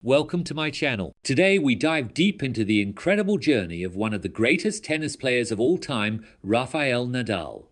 Welcome to my channel. Today we dive deep into the incredible journey of one of the greatest tennis players of all time, Rafael Nadal.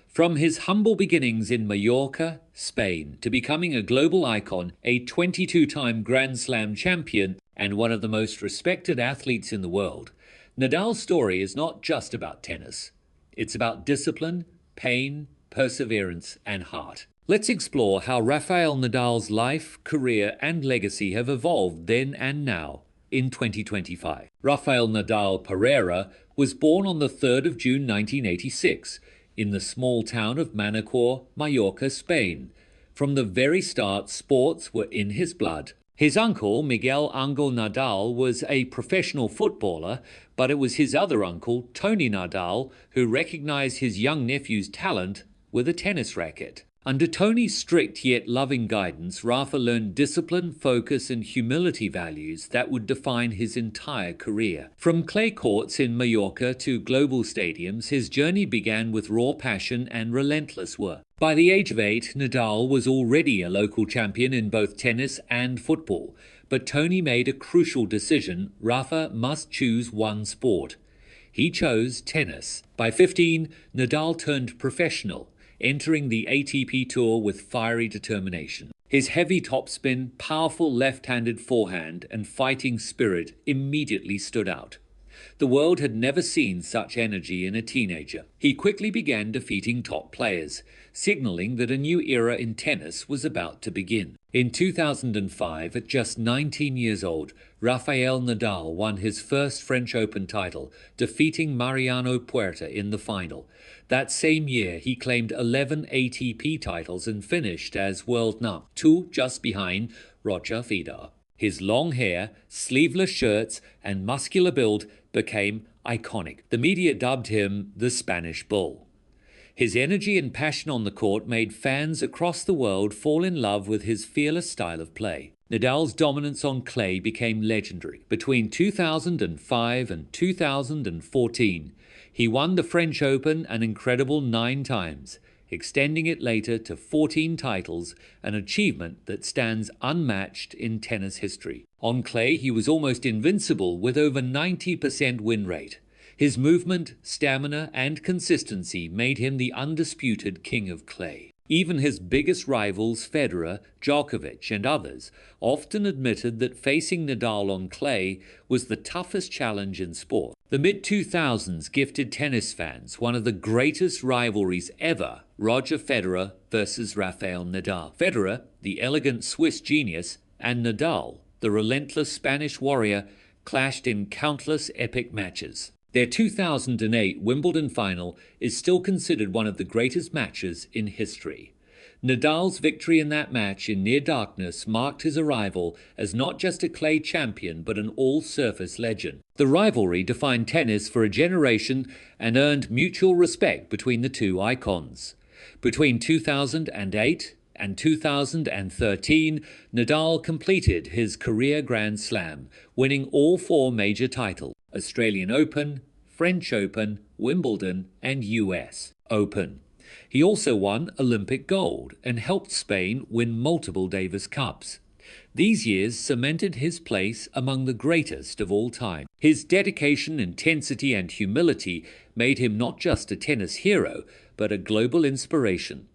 From his humble beginnings in Mallorca, Spain, to becoming a global icon, a 22-time Grand Slam champion, and one of the most respected athletes in the world, Nadal's story is not just about tennis. It's about discipline, pain, perseverance, and heart. Let's explore how Rafael Nadal's life, career, and legacy have evolved then and now in 2025. Rafael Nadal Pereira was born on the 3rd of June 1986 in the small town of Manacor, Mallorca, Spain. From the very start, sports were in his blood. His uncle, Miguel Angel Nadal, was a professional footballer, but it was his other uncle, Tony Nadal, who recognized his young nephew's talent with a tennis racket. Under Tony's strict yet loving guidance, Rafa learned discipline, focus, and humility values that would define his entire career. From clay courts in Mallorca to global stadiums, his journey began with raw passion and relentless work. By the age of 8, Nadal was already a local champion in both tennis and football, but Tony made a crucial decision: Rafa must choose one sport. He chose tennis. By 15, Nadal turned professional, entering the ATP Tour with fiery determination. His heavy topspin, powerful left-handed forehand, and fighting spirit immediately stood out. The world had never seen such energy in a teenager. He quickly began defeating top players, signaling that a new era in tennis was about to begin. In 2005, at just 19 years old, Rafael Nadal won his first French Open title, defeating Mariano Puerta in the final. That same year, he claimed 11 ATP titles and finished as world number 2, just behind Roger Federer. His long hair, sleeveless shirts, and muscular build became iconic. The media dubbed him the Spanish Bull. His energy and passion on the court made fans across the world fall in love with his fearless style of play. Nadal's dominance on clay became legendary. Between 2005 and 2014, he won the French Open an incredible 9 times, extending it later to 14 titles, an achievement that stands unmatched in tennis history. On clay, he was almost invincible with over 90% win rate. His movement, stamina, and consistency made him the undisputed king of clay. Even his biggest rivals, Federer, Djokovic, and others, often admitted that facing Nadal on clay was the toughest challenge in sport. The mid-2000s gifted tennis fans one of the greatest rivalries ever: Roger Federer versus Rafael Nadal. Federer, the elegant Swiss genius, and Nadal, the relentless Spanish warrior, clashed in countless epic matches. Their 2008 Wimbledon final is still considered one of the greatest matches in history. Nadal's victory in that match in near darkness marked his arrival as not just a clay champion but an all-surface legend. The rivalry defined tennis for a generation and earned mutual respect between the two icons. Between 2008 and 2013, Nadal completed his career Grand Slam, winning all 4 major titles: Australian Open, French Open, Wimbledon, and US Open. He also won Olympic gold and helped Spain win multiple Davis Cups. These years cemented his place among the greatest of all time. His dedication, intensity, and humility made him not just a tennis hero, but a global inspiration.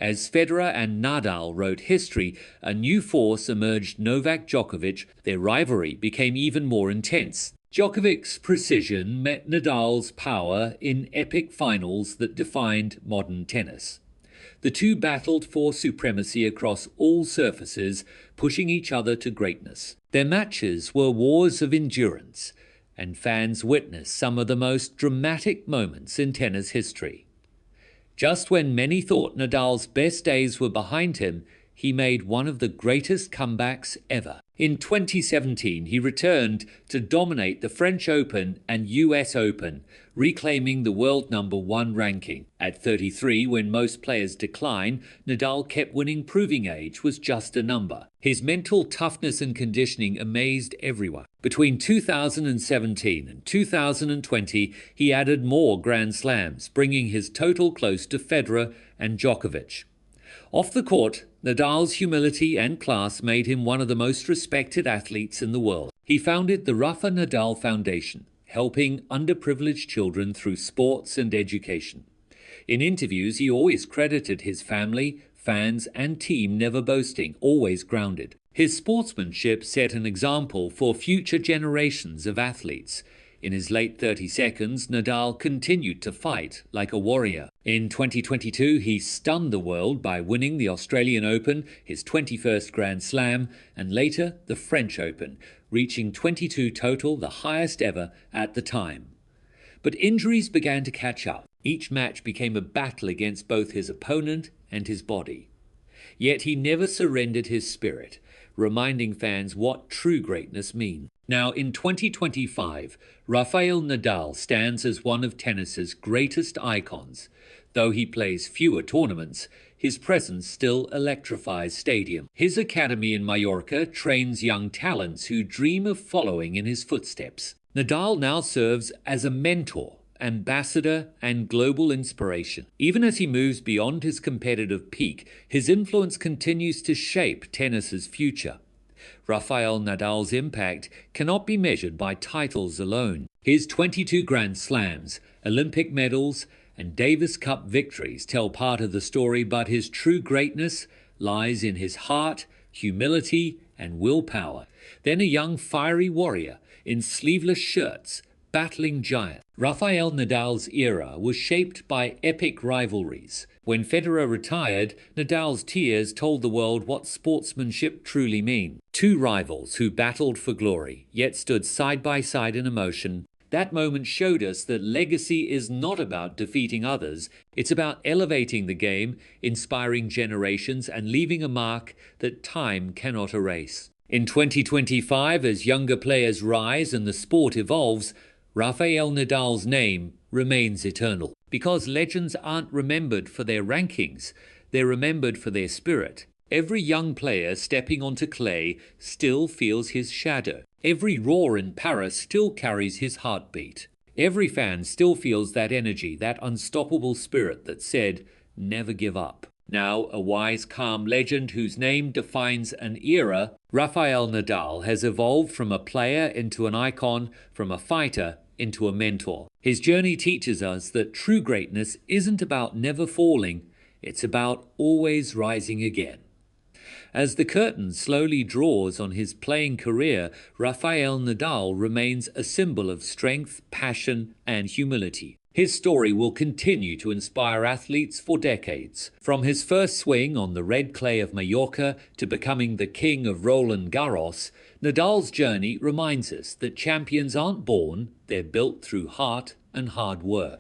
As Federer and Nadal wrote history, a new force emerged: Novak Djokovic. Their rivalry became even more intense. Djokovic's precision met Nadal's power in epic finals that defined modern tennis. The two battled for supremacy across all surfaces, pushing each other to greatness. Their matches were wars of endurance, and fans witnessed some of the most dramatic moments in tennis history. Just when many thought Nadal's best days were behind him, he made one of the greatest comebacks ever. In 2017, he returned to dominate the French Open and US Open, reclaiming the world #1 ranking. At 33, when most players decline, Nadal kept winning, proving age was just a number. His mental toughness and conditioning amazed everyone. Between 2017 and 2020, he added more Grand Slams, bringing his total close to Federer and Djokovic. Off the court, Nadal's humility and class made him one of the most respected athletes in the world. He founded the Rafa Nadal Foundation, helping underprivileged children through sports and education. In interviews, he always credited his family, fans, and team, never boasting, always grounded. His sportsmanship set an example for future generations of athletes. In his late 32s, Nadal continued to fight like a warrior. In 2022, he stunned the world by winning the Australian Open, his 21st Grand Slam, and later the French Open, reaching 22 total, the highest ever at the time. But injuries began to catch up. Each match became a battle against both his opponent and his body. Yet he never surrendered his spirit, reminding fans what true greatness means. Now, in 2025, Rafael Nadal stands as one of tennis's greatest icons. Though he plays fewer tournaments, his presence still electrifies stadiums. His academy in Mallorca trains young talents who dream of following in his footsteps. Nadal now serves as a mentor, ambassador, and global inspiration. Even as he moves beyond his competitive peak, his influence continues to shape tennis's future. Rafael Nadal's impact cannot be measured by titles alone. His 22 Grand Slams, Olympic medals, and Davis Cup victories tell part of the story, but his true greatness lies in his heart, humility, and willpower. Then a young fiery warrior in sleeveless shirts, battling giants. Rafael Nadal's era was shaped by epic rivalries. When Federer retired, Nadal's tears told the world what sportsmanship truly means. Two rivals who battled for glory, yet stood side by side in emotion. That moment showed us that legacy is not about defeating others. It's about elevating the game, inspiring generations, and leaving a mark that time cannot erase. In 2025, as younger players rise and the sport evolves, Rafael Nadal's name remains eternal. Because legends aren't remembered for their rankings, they're remembered for their spirit. Every young player stepping onto clay still feels his shadow. Every roar in Paris still carries his heartbeat. Every fan still feels that energy, that unstoppable spirit that said, never give up. Now a wise, calm legend whose name defines an era, Rafael Nadal has evolved from a player into an icon, from a fighter into a mentor. His journey teaches us that true greatness isn't about never falling, it's about always rising again. As the curtain slowly draws on his playing career, Rafael Nadal remains a symbol of strength, passion, and humility. His story will continue to inspire athletes for decades. From his first swing on the red clay of Mallorca to becoming the king of Roland Garros, Nadal's journey reminds us that champions aren't born, they're built through heart and hard work.